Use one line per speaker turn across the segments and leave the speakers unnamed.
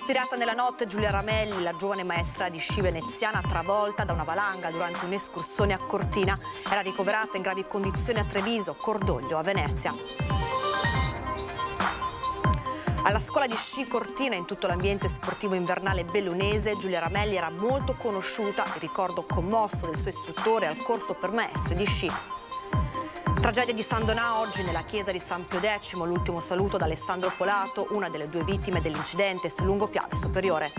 Ispirata nella notte, Giulia Ramelli, la giovane maestra di sci veneziana travolta da una valanga durante un'escursione a Cortina, era ricoverata in gravi condizioni a Treviso, cordoglio a Venezia. Alla scuola di sci Cortina, in tutto l'ambiente sportivo invernale bellunese, Giulia Ramelli era molto conosciuta, il ricordo commosso del suo istruttore al corso per maestri di sci. Tragedia di San Donà oggi nella chiesa di San Pio X, l'ultimo saluto da Alessandro Polato, una delle due vittime dell'incidente sul lungopiave superiore.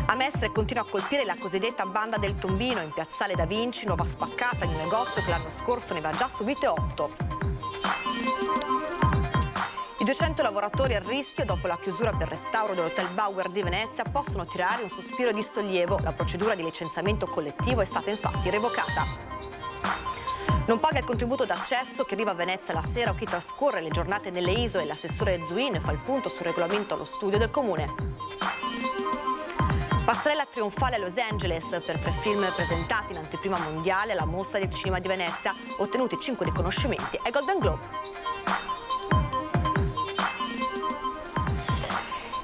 A Mestre continua a colpire la cosiddetta banda del Tombino in piazzale Da Vinci, nuova spaccata in un negozio che l'anno scorso ne aveva già subite 8. I 200 lavoratori a rischio dopo la chiusura per restauro dell'Hotel Bauer di Venezia possono tirare un sospiro di sollievo. La procedura di licenziamento collettivo è stata infatti revocata. Non paga il contributo d'accesso che arriva a Venezia la sera o chi trascorre le giornate nelle isole. L'assessore Zuin fa il punto sul regolamento allo studio del comune. Passerella trionfale a Los Angeles per 3 film presentati in anteprima mondiale alla Mostra del Cinema di Venezia, ottenuti 5 riconoscimenti ai Golden Globe.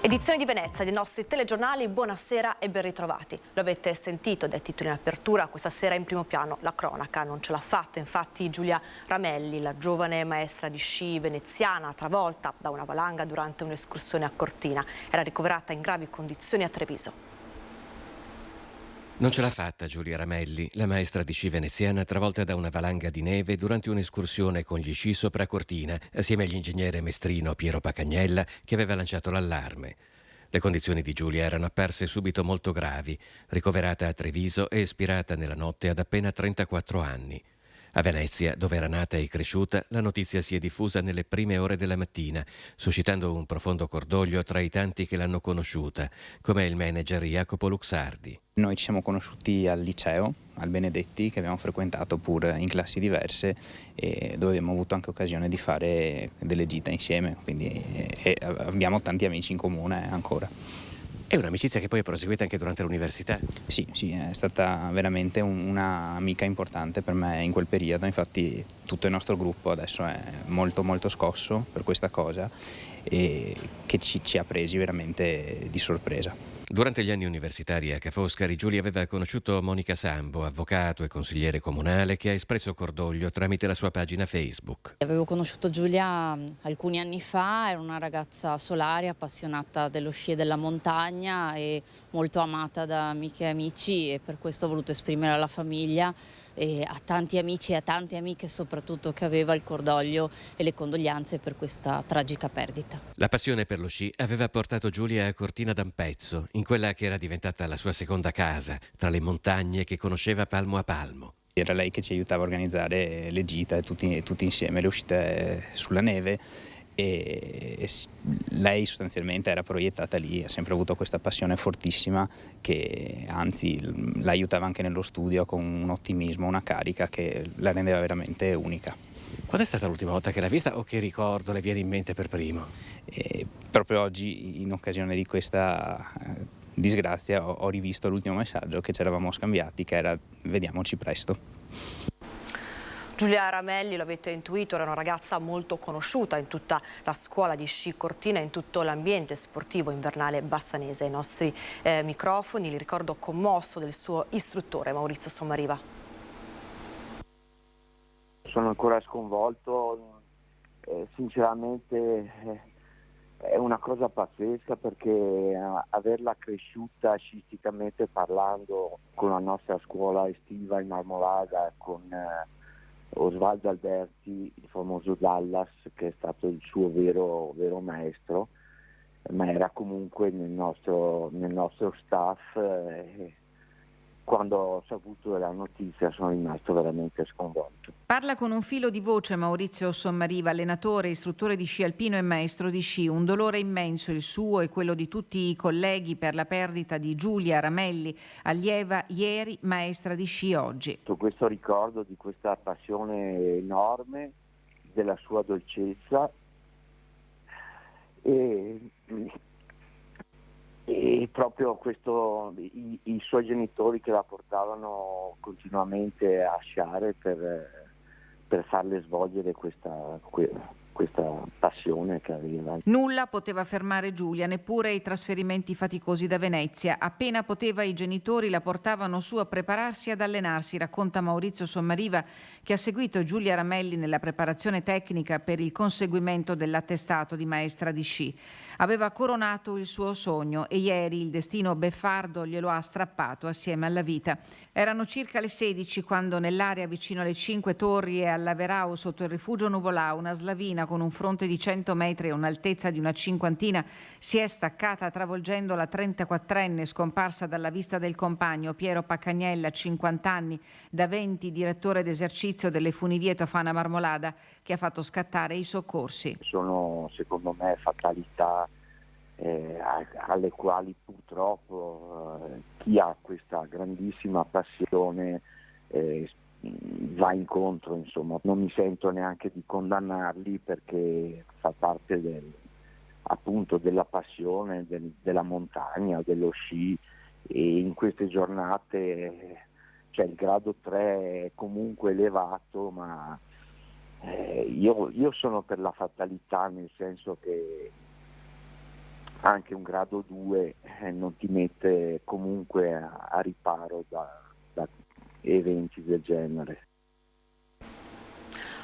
Edizione di Venezia dei nostri telegiornali, buonasera e ben ritrovati. Lo avete sentito dai titoli in apertura, questa sera in primo piano la cronaca non ce l'ha fatta. Infatti Giulia Ramelli, la giovane maestra di sci veneziana, travolta da una valanga durante un'escursione a Cortina, era ricoverata in gravi condizioni a Treviso.
Non ce l'ha fatta Giulia Ramelli, la maestra di sci veneziana travolta da una valanga di neve durante un'escursione con gli sci sopra Cortina, assieme all'ingegnere mestrino Piero Pacagnella che aveva lanciato l'allarme. Le condizioni di Giulia erano apparse subito molto gravi, ricoverata a Treviso e espirata nella notte ad appena 34 anni. A Venezia, dove era nata e cresciuta, la notizia si è diffusa nelle prime ore della mattina, suscitando un profondo cordoglio tra i tanti che l'hanno conosciuta, come il manager Jacopo Luxardi.
Noi ci siamo conosciuti al liceo, al Benedetti, che abbiamo frequentato pur in classi diverse e dove abbiamo avuto anche occasione di fare delle gite insieme, quindi abbiamo tanti amici in comune ancora.
È un'amicizia che poi è proseguita anche durante l'università?
Sì, è stata veramente un'amica importante per me in quel periodo, infatti tutto il nostro gruppo adesso è molto molto scosso per questa cosa e che ci ha presi veramente di sorpresa.
Durante gli anni universitari a Ca' Foscari, Giulia aveva conosciuto Monica Sambo, avvocato e consigliere comunale, che ha espresso cordoglio tramite la sua pagina Facebook.
Avevo conosciuto Giulia alcuni anni fa, era una ragazza solare, appassionata dello sci e della montagna e molto amata da amiche e amici, e per questo ho voluto esprimere alla famiglia e a tanti amici e a tante amiche soprattutto che aveva il cordoglio e le condoglianze per questa tragica perdita.
La passione per lo sci aveva portato Giulia a Cortina d'Ampezzo, in quella che era diventata la sua seconda casa, tra le montagne che conosceva palmo a palmo.
Era lei che ci aiutava a organizzare le gite, tutti insieme, le uscite sulla neve, e lei sostanzialmente era proiettata lì, ha sempre avuto questa passione fortissima che anzi la aiutava anche nello studio con un ottimismo, una carica che la rendeva veramente unica.
Quando è stata l'ultima volta che l'ha vista o che ricordo le viene in mente per primo?
Proprio oggi, in occasione di questa disgrazia, ho rivisto l'ultimo messaggio che ci eravamo scambiati, che era "vediamoci presto".
Giulia Ramelli, lo avete intuito, era una ragazza molto conosciuta in tutta la scuola di sci Cortina e in tutto l'ambiente sportivo invernale bassanese. Ai nostri microfoni il ricordo commosso del suo istruttore Maurizio Sommariva.
Sono ancora sconvolto, sinceramente è una cosa pazzesca, perché averla cresciuta sciisticamente parlando con la nostra scuola estiva in Marmolada, con Osvaldo Alberti, il famoso Dallas, che è stato il suo vero maestro, ma era comunque nel nostro staff. Quando ho saputo della notizia sono rimasto veramente sconvolto.
Parla con un filo di voce Maurizio Sommariva, allenatore, istruttore di sci alpino e maestro di sci. Un dolore immenso il suo e quello di tutti i colleghi per la perdita di Giulia Ramelli, allieva ieri, maestra di sci oggi.
Questo ricordo di questa passione enorme, della sua dolcezza e proprio questo, i suoi genitori che la portavano continuamente a sciare per farle svolgere questa questa passione che aveva.
Nulla poteva fermare Giulia, neppure i trasferimenti faticosi da Venezia. Appena poteva i genitori la portavano su a prepararsi ad allenarsi, racconta Maurizio Sommariva, che ha seguito Giulia Ramelli nella preparazione tecnica per il conseguimento dell'attestato di maestra di sci. Aveva coronato il suo sogno e ieri il destino beffardo glielo ha strappato assieme alla vita. Erano circa le 16 quando nell'area vicino alle Cinque Torri e alla Verau, sotto il rifugio Nuvolà, una slavina con un fronte di 100 metri e un'altezza di una cinquantina si è staccata travolgendo la 34enne scomparsa dalla vista del compagno Piero Paccagnella, 50 anni, da 20 direttore d'esercizio delle funivie Tofana Marmolada, che ha fatto scattare i soccorsi.
Sono secondo me fatalità alle quali purtroppo chi ha questa grandissima passione va incontro, insomma. Non mi sento neanche di condannarli perché fa parte appunto della passione della montagna, dello sci, e in queste giornate il grado 3 è comunque elevato, ma io sono per la fatalità, nel senso che anche un grado 2 non ti mette comunque a riparo da eventi del genere.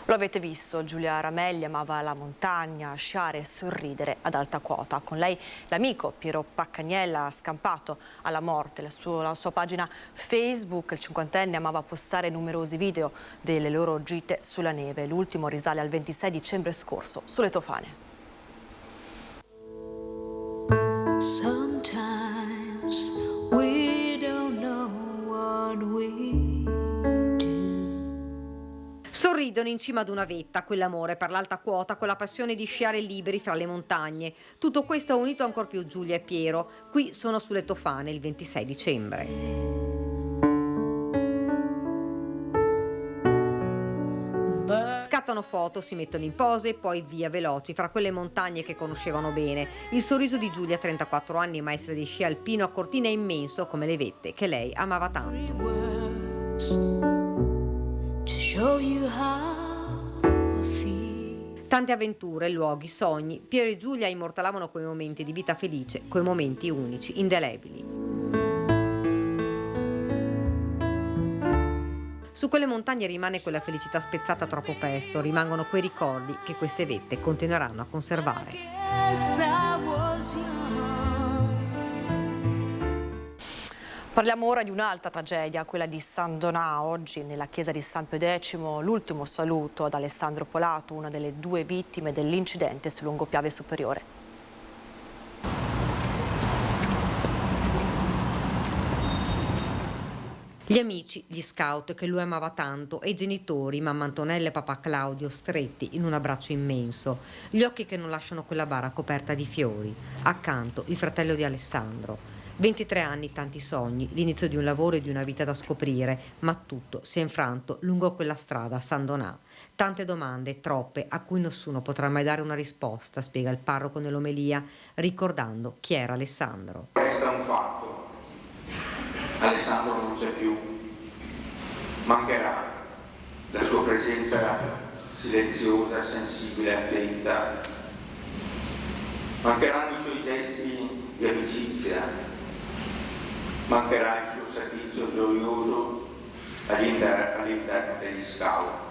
Lo avete visto, Giulia Ramelli amava la montagna, sciare e sorridere ad alta quota. Con lei l'amico Piero Paccagnella ha scampato alla morte. La sua pagina Facebook, il 50enne, amava postare numerosi video delle loro gite sulla neve. L'ultimo risale al 26 dicembre scorso sulle Tofane.
Sometimes we don't know what we do.
Sorridono in cima ad una vetta, quell'amore per l'alta quota, quella passione di sciare liberi fra le montagne. Tutto questo ha unito ancor più Giulia e Piero. Qui sono sulle Tofane il 26 dicembre. Scattano foto, si mettono in pose e poi via veloci fra quelle montagne che conoscevano bene. Il sorriso di Giulia, 34 anni, maestra di sci alpino a Cortina, è immenso come le vette che lei amava tanto. Tante avventure, luoghi, sogni. Piero e Giulia immortalavano quei momenti di vita felice, quei momenti unici, indelebili. Su quelle montagne rimane quella felicità spezzata troppo presto, rimangono quei ricordi che queste vette continueranno a conservare.
Parliamo ora di un'altra tragedia, quella di San Donà. Oggi nella chiesa di San Pio X l'ultimo saluto ad Alessandro Polato, una delle 2 vittime dell'incidente sul lungopiave superiore.
Gli amici, gli scout che lui amava tanto e i genitori, mamma Antonella e papà Claudio, stretti in un abbraccio immenso, gli occhi che non lasciano quella bara coperta di fiori. Accanto il fratello di Alessandro. 23 anni, tanti sogni, l'inizio di un lavoro e di una vita da scoprire, ma tutto si è infranto lungo quella strada a San Donà. Tante domande, troppe, a cui nessuno potrà mai dare una risposta, spiega il parroco nell'omelia, ricordando chi era Alessandro.
Resta un fatto. Alessandro non c'è più, mancherà la sua presenza silenziosa, sensibile, attenta, mancheranno i suoi gesti di amicizia, mancherà il suo servizio gioioso all'interno degli scout.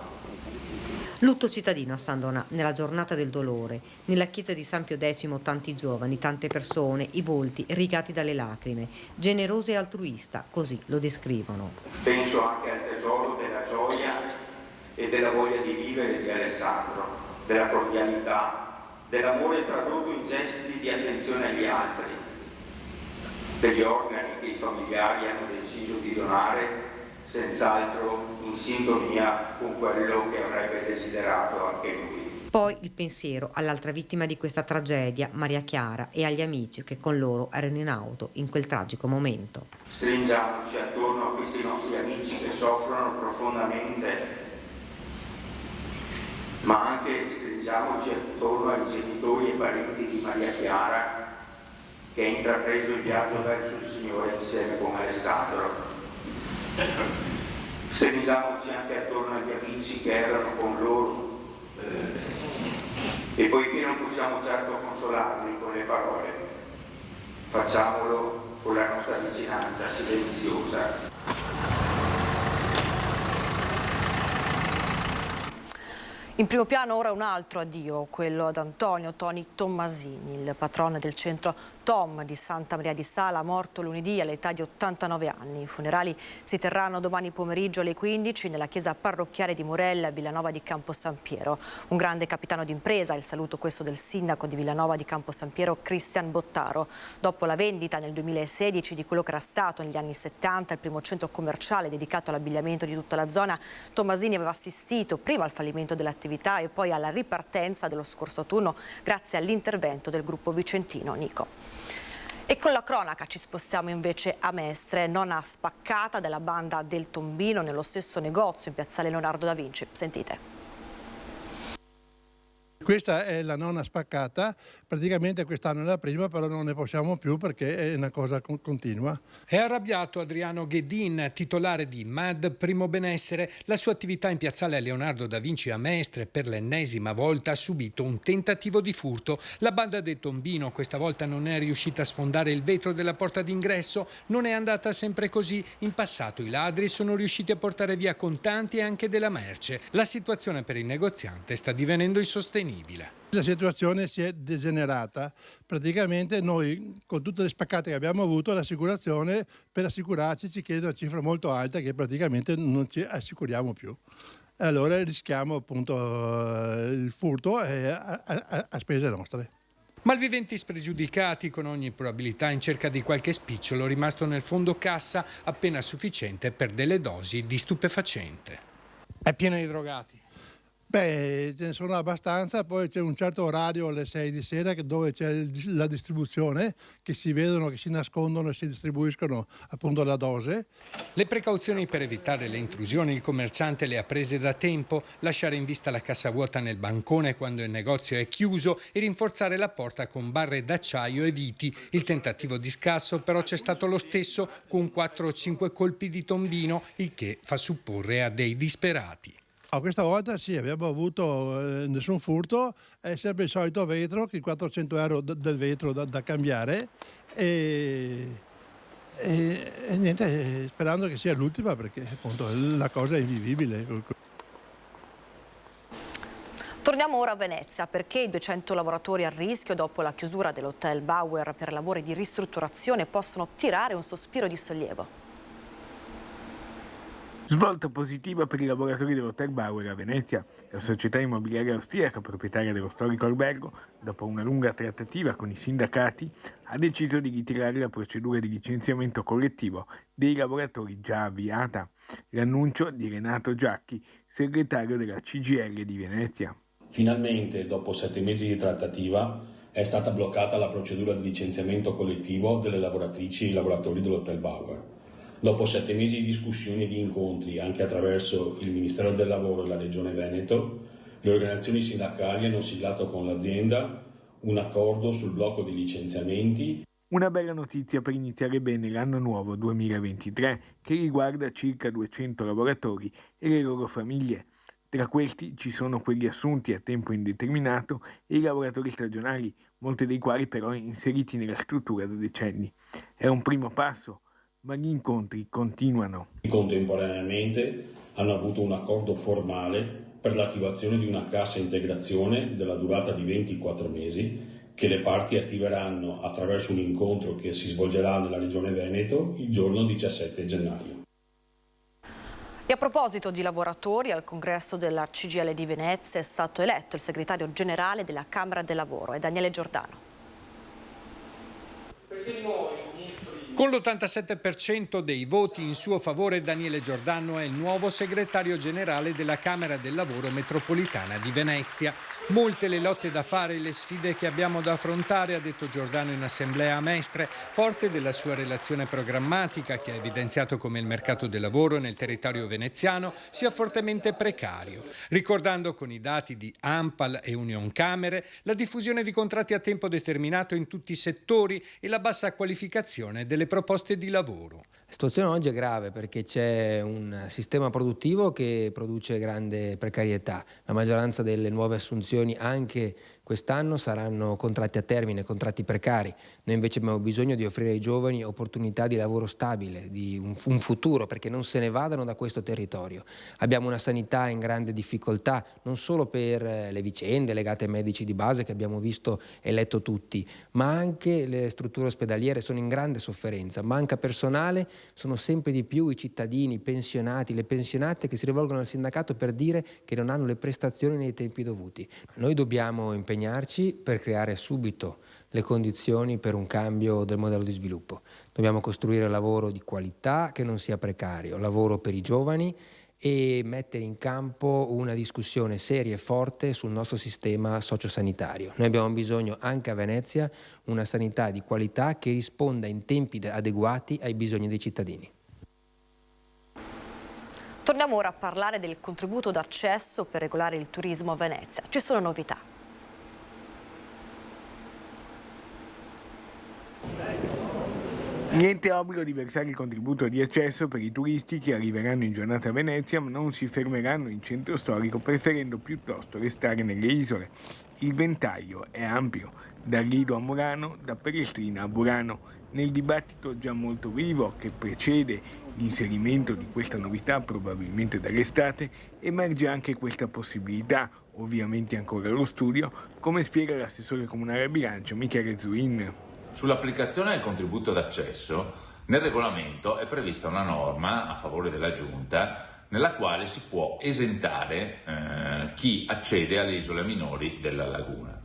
Lutto cittadino a San Donà, nella giornata del dolore. Nella chiesa di San Pio X tanti giovani, tante persone, i volti rigati dalle lacrime. Generosa e altruista, così lo descrivono.
Penso anche al tesoro della gioia e della voglia di vivere di Alessandro, della cordialità, dell'amore tradotto in gesti di attenzione agli altri, degli organi che i familiari hanno deciso di donare, senz'altro in sintonia con quello che avrebbe desiderato anche lui.
Poi il pensiero all'altra vittima di questa tragedia, Maria Chiara, e agli amici che con loro erano in auto in quel tragico momento.
Stringiamoci attorno a questi nostri amici che soffrono profondamente, ma anche stringiamoci attorno ai genitori e parenti di Maria Chiara, che ha intrapreso il viaggio verso il Signore insieme con Alessandro. Stringiamoci anche attorno agli amici che erano con loro E poiché non possiamo certo consolarli con le parole, facciamolo con la nostra vicinanza silenziosa.
In primo piano ora un altro addio, quello ad Antonio Toni Tommasini, il patrono del centro Tom di Santa Maria di Sala, morto lunedì all'età di 89 anni. I funerali si terranno domani pomeriggio alle 15 nella chiesa parrocchiale di Morella, Villanova di Campo San Piero. Un grande capitano d'impresa, il saluto questo del sindaco di Villanova di Campo San Piero, Cristian Bottaro. Dopo la vendita nel 2016 di quello che era stato negli anni 70 il primo centro commerciale dedicato all'abbigliamento di tutta la zona, Tommasini aveva assistito prima al fallimento dell'attività e poi alla ripartenza dello scorso autunno grazie all'intervento del gruppo vicentino Nico. E con la cronaca ci spostiamo invece a Mestre, nonna spaccata della banda del Tombino nello stesso negozio in piazzale Leonardo da Vinci. Sentite.
Questa è la nonna spaccata, praticamente quest'anno è la prima, però non ne possiamo più perché è una cosa continua.
È arrabbiato Adriano Ghedin, titolare di MAD Primo Benessere. La sua attività in piazzale Leonardo da Vinci a Mestre per l'ennesima volta ha subito un tentativo di furto. La banda del Tombino questa volta non è riuscita a sfondare il vetro della porta d'ingresso, non è andata sempre così. In passato i ladri sono riusciti a portare via contanti e anche della merce. La situazione per il negoziante sta divenendo insostenibile.
La situazione si è degenerata, praticamente noi con tutte le spaccate che abbiamo avuto l'assicurazione per assicurarci ci chiede una cifra molto alta che praticamente non ci assicuriamo più. Allora rischiamo appunto il furto a spese nostre.
Malviventi spregiudicati con ogni probabilità in cerca di qualche spicciolo rimasto nel fondo cassa appena sufficiente per delle dosi di stupefacente. È pieno di drogati.
Beh, ce ne sono abbastanza, poi c'è un certo orario alle 6 di sera dove c'è la distribuzione, che si vedono, che si nascondono e si distribuiscono appunto la dose.
Le precauzioni per evitare le intrusioni il commerciante le ha prese da tempo, lasciare in vista la cassa vuota nel bancone quando il negozio è chiuso e rinforzare la porta con barre d'acciaio e viti. Il tentativo di scasso però c'è stato lo stesso, con 4 o 5 colpi di tombino, il che fa supporre a dei disperati.
Questa volta sì, abbiamo avuto nessun furto, è sempre il solito vetro, i 400 euro del vetro da cambiare e niente, sperando che sia l'ultima perché appunto la cosa è invivibile.
Torniamo ora a Venezia perché i 200 lavoratori a rischio dopo la chiusura dell'Hotel Bauer per lavori di ristrutturazione possono tirare un sospiro di sollievo.
Svolta positiva per i lavoratori dell'Hotel Bauer a Venezia. La società immobiliare austriaca, proprietaria dello storico albergo, dopo una lunga trattativa con i sindacati, ha deciso di ritirare la procedura di licenziamento collettivo dei lavoratori già avviata. L'annuncio di Renato Giacchi, segretario della CGIL di Venezia.
Finalmente, dopo 7 mesi di trattativa, è stata bloccata la procedura di licenziamento collettivo delle lavoratrici e lavoratori dell'Hotel Bauer. Dopo 7 mesi di discussioni e di incontri anche attraverso il Ministero del Lavoro e la Regione Veneto, le organizzazioni sindacali hanno siglato con l'azienda un accordo sul blocco dei licenziamenti.
Una bella notizia per iniziare bene l'anno nuovo 2023 che riguarda circa 200 lavoratori e le loro famiglie. Tra questi ci sono quelli assunti a tempo indeterminato e i lavoratori stagionali, molti dei quali però inseriti nella struttura da decenni. È un primo passo, ma gli incontri continuano.
Contemporaneamente hanno avuto un accordo formale per l'attivazione di una cassa integrazione della durata di 24 mesi che le parti attiveranno attraverso un incontro che si svolgerà nella Regione Veneto il giorno 17 gennaio.
E a proposito di lavoratori, al congresso della CGIL di Venezia è stato eletto il segretario generale della Camera del Lavoro, è Daniele Giordano.
Con l'87% dei voti in suo favore, Daniele Giordano è il nuovo segretario generale della Camera del Lavoro Metropolitana di Venezia. Molte le lotte da fare e le sfide che abbiamo da affrontare, ha detto Giordano in assemblea a Mestre, forte della sua relazione programmatica che ha evidenziato come il mercato del lavoro nel territorio veneziano sia fortemente precario, ricordando con i dati di ANPAL e Unioncamere la diffusione di contratti a tempo determinato in tutti i settori e la bassa qualificazione delle proposte di lavoro.
La situazione oggi è grave perché c'è un sistema produttivo che produce grande precarietà. La maggioranza delle nuove assunzioni anche quest'anno saranno contratti a termine, contratti precari. Noi invece abbiamo bisogno di offrire ai giovani opportunità di lavoro stabile, di un futuro, perché non se ne vadano da questo territorio. Abbiamo una sanità in grande difficoltà, non solo per le vicende legate ai medici di base che abbiamo visto e letto tutti, ma anche le strutture ospedaliere sono in grande sofferenza. Manca personale, sono sempre di più i cittadini, i pensionati, le pensionate che si rivolgono al sindacato per dire che non hanno le prestazioni nei tempi dovuti. Noi dobbiamo impegnarci per creare subito le condizioni per un cambio del modello di sviluppo. Dobbiamo costruire lavoro di qualità che non sia precario, lavoro per i giovani e mettere in campo una discussione seria e forte sul nostro sistema sociosanitario. Noi abbiamo bisogno anche a Venezia una sanità di qualità che risponda in tempi adeguati ai bisogni dei cittadini.
Torniamo ora a parlare del contributo d'accesso per regolare il turismo a Venezia. Ci sono novità.
Niente obbligo di versare il contributo di accesso per i turisti che arriveranno in giornata a Venezia ma non si fermeranno in centro storico, preferendo piuttosto restare nelle isole. Il ventaglio è ampio, da Lido a Murano, da Pelestrina a Burano. Nel dibattito già molto vivo che precede l'inserimento di questa novità, probabilmente dall'estate, emerge anche questa possibilità, ovviamente ancora allo studio, come spiega l'assessore comunale al bilancio Michele Zuin.
Sull'applicazione del contributo d'accesso, nel regolamento è prevista una norma a favore della Giunta nella quale si può esentare chi accede alle isole minori della laguna.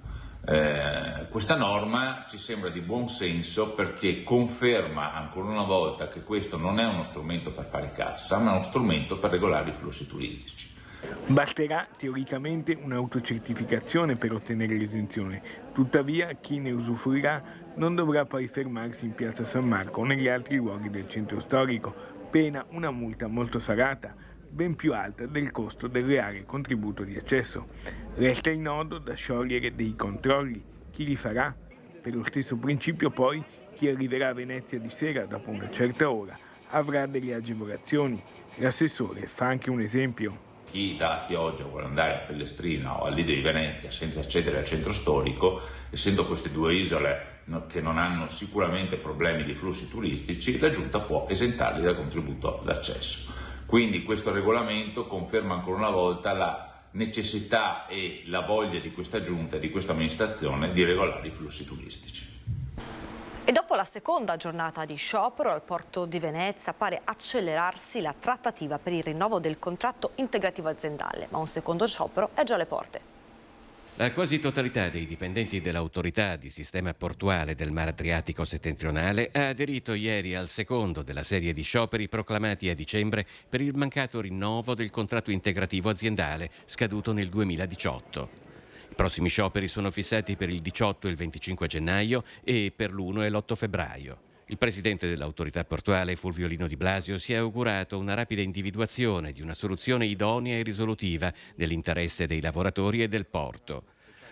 Questa norma ci sembra di buon senso perché conferma ancora una volta che questo non è uno strumento per fare cassa, ma uno strumento per regolare i flussi turistici.
Basterà teoricamente un'autocertificazione per ottenere l'esenzione, tuttavia chi ne usufruirà non dovrà poi fermarsi in piazza San Marco o negli altri luoghi del centro storico, pena una multa molto salata, ben più alta del costo del reale contributo di accesso. Resta il nodo da sciogliere dei controlli. Chi li farà? Per lo stesso principio poi chi arriverà a Venezia di sera dopo una certa ora avrà delle agevolazioni. L'assessore fa anche un esempio.
Chi da Chioggia vuole andare a Pellestrina o al Lido di Venezia senza accedere al centro storico, essendo queste due isole che non hanno sicuramente problemi di flussi turistici, la Giunta può esentarli dal contributo d'accesso. Quindi questo regolamento conferma ancora una volta la necessità e la voglia di questa Giunta e di questa amministrazione di regolare i flussi turistici.
E dopo la seconda giornata di sciopero al porto di Venezia pare accelerarsi la trattativa per il rinnovo del contratto integrativo aziendale, ma un secondo sciopero è già alle porte.
La quasi totalità dei dipendenti dell'autorità di sistema portuale del Mar Adriatico settentrionale ha aderito ieri al secondo della serie di scioperi proclamati a dicembre per il mancato rinnovo del contratto integrativo aziendale scaduto nel 2018. I prossimi scioperi sono fissati per il 18 e il 25 gennaio e per l'1 e l'8 febbraio. Il presidente dell'autorità portuale, Fulvio Lino Di Blasio, si è augurato una rapida individuazione di una soluzione idonea e risolutiva dell'interesse dei lavoratori e del porto,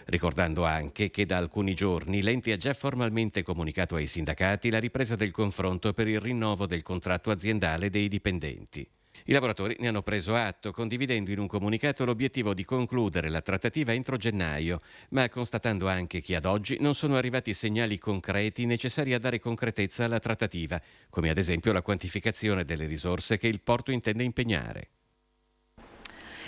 ricordando anche che da alcuni giorni l'ente ha già formalmente comunicato ai sindacati la ripresa del confronto per il rinnovo del contratto aziendale dei dipendenti. I lavoratori ne hanno preso atto, condividendo in un comunicato l'obiettivo di concludere la trattativa entro gennaio, ma constatando anche che ad oggi non sono arrivati segnali concreti necessari a dare concretezza alla trattativa, come ad esempio la quantificazione delle risorse che il porto intende impegnare.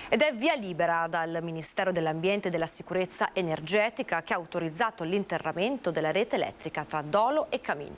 Ed è via libera dal Ministero dell'Ambiente e della Sicurezza Energetica che ha autorizzato l'interramento della rete elettrica tra Dolo e Camin.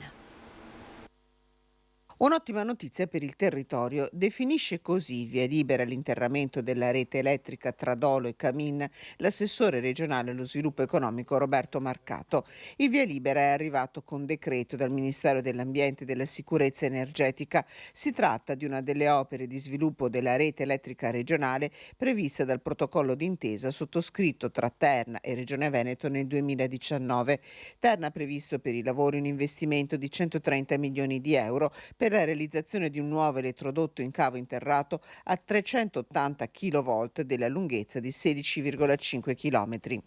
Un'ottima notizia per il territorio. Definisce così via libera l'interramento della rete elettrica tra Dolo e Camin l'assessore regionale allo sviluppo economico Roberto Marcato. Il via libera è arrivato con decreto dal Ministero dell'Ambiente e della Sicurezza Energetica. Si tratta di una delle opere di sviluppo della rete elettrica regionale prevista dal protocollo d'intesa sottoscritto tra Terna e Regione Veneto nel 2019. Terna ha previsto per i lavori un investimento di 130 milioni di euro per la realizzazione di un nuovo elettrodotto in cavo interrato a 380 kV della lunghezza di 16,5 km.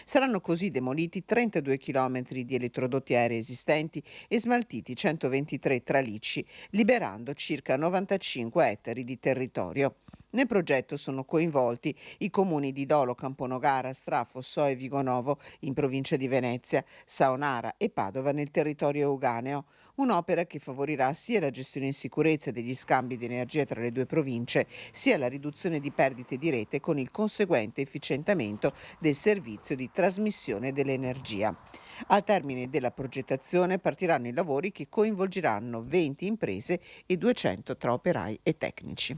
Saranno così demoliti 32 km di elettrodotti aerei esistenti e smaltiti 123 tralicci, liberando circa 95 ettari di territorio. Nel progetto sono coinvolti i comuni di Dolo, Camponogara, Stra, Fossò e Vigonovo in provincia di Venezia, Saonara e Padova nel territorio euganeo. Un'opera che favorirà sia la gestione in sicurezza degli scambi di energia tra le due province, sia la riduzione di perdite di rete con il conseguente efficientamento del servizio di trasmissione dell'energia. Al termine della progettazione partiranno i lavori che coinvolgeranno 20 imprese e 200 tra operai e tecnici.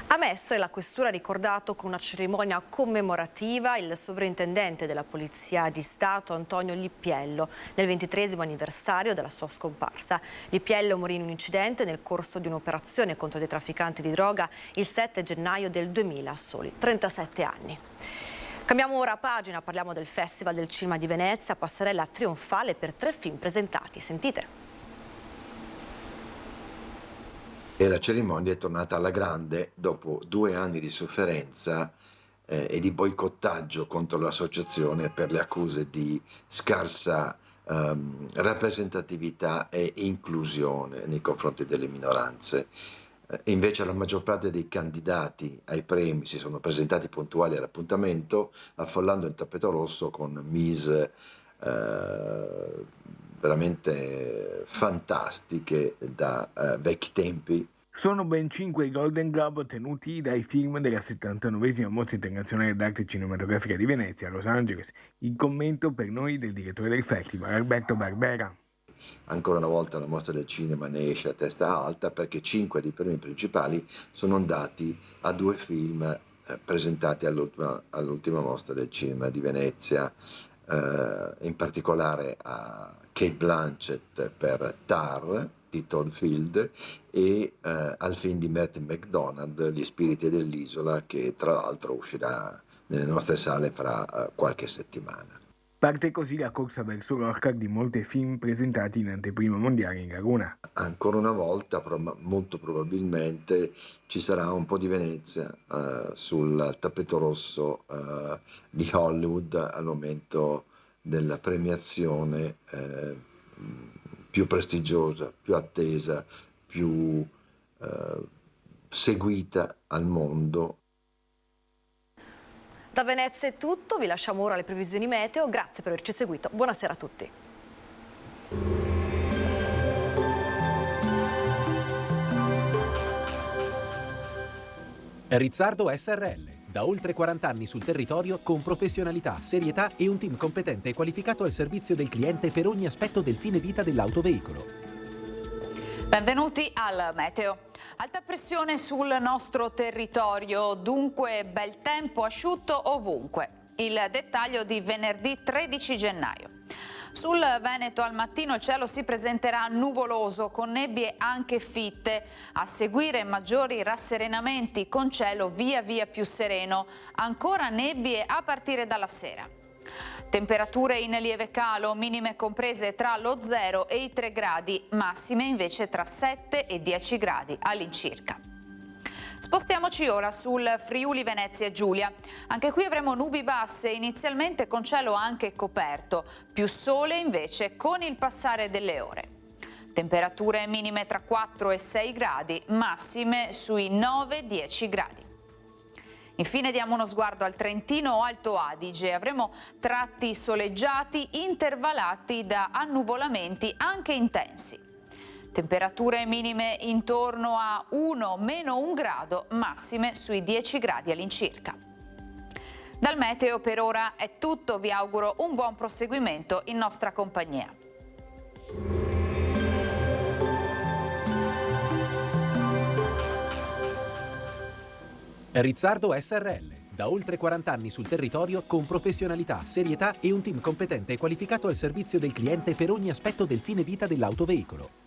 A Mestre la questura ha ricordato con una cerimonia commemorativa il sovrintendente della Polizia di Stato Antonio Lippiello nel 23° anniversario della sua scomparsa. Lippiello morì in un incidente nel corso di un'operazione contro dei trafficanti di droga il 7 gennaio del 2000 a soli 37 anni. Cambiamo ora pagina, parliamo del Festival del Cinema di Venezia, passerella trionfale per 3 film presentati. Sentite.
E la cerimonia è tornata alla grande dopo 2 anni di sofferenza e di boicottaggio contro l'associazione per le accuse di scarsa rappresentatività e inclusione nei confronti delle minoranze. Invece la maggior parte dei candidati ai premi si sono presentati puntuali all'appuntamento, affollando il tappeto rosso con mise veramente fantastiche da vecchi tempi.
Sono ben 5 i Golden Globe ottenuti dai film della 79esima Mostra Internazionale d'Arte Cinematografica di Venezia a Los Angeles. Il commento per noi del direttore del festival, Alberto Barbera.
Ancora una volta la mostra del cinema ne esce a testa alta perché 5 dei premi principali sono andati a 2 film presentati all'ultima mostra del cinema di Venezia, in particolare a Cate Blanchett per Tar di Todd Field e al film di Martin McDonagh, Gli spiriti dell'isola, che tra l'altro uscirà nelle nostre sale fra qualche settimana.
Parte così la corsa verso l'Oscar di molti film presentati in anteprima mondiale in Laguna.
Ancora una volta, molto probabilmente, ci sarà un po' di Venezia sul tappeto rosso di Hollywood al momento della premiazione più prestigiosa, più attesa, più seguita al mondo.
Da Venezia è tutto, vi lasciamo ora alle previsioni meteo, grazie per averci seguito, buonasera a tutti.
Rizzardo SRL, da oltre 40 anni sul territorio con professionalità, serietà e un team competente e qualificato al servizio del cliente per ogni aspetto del fine vita dell'autoveicolo.
Benvenuti al meteo. Alta pressione sul nostro territorio, dunque bel tempo asciutto ovunque. Il dettaglio di venerdì 13 gennaio. Sul Veneto al mattino il cielo si presenterà nuvoloso con nebbie anche fitte. A seguire maggiori rasserenamenti con cielo via via più sereno. Ancora nebbie a partire dalla sera. Temperature in lieve calo, minime comprese tra lo 0 e i 3 gradi, massime invece tra 7 e 10 gradi all'incirca. Spostiamoci ora sul Friuli Venezia Giulia. Anche qui avremo nubi basse, inizialmente con cielo anche coperto, più sole invece con il passare delle ore. Temperature minime tra 4 e 6 gradi, massime sui 9-10 gradi. Infine diamo uno sguardo al Trentino o Alto Adige. Avremo tratti soleggiati intervallati da annuvolamenti anche intensi. Temperature minime intorno a 1-1 grado, massime sui 10 gradi all'incirca. Dal meteo per ora è tutto, vi auguro un buon proseguimento in nostra compagnia.
Rizzardo SRL, da oltre 40 anni sul territorio con professionalità, serietà e un team competente e qualificato al servizio del cliente per ogni aspetto del fine vita dell'autoveicolo.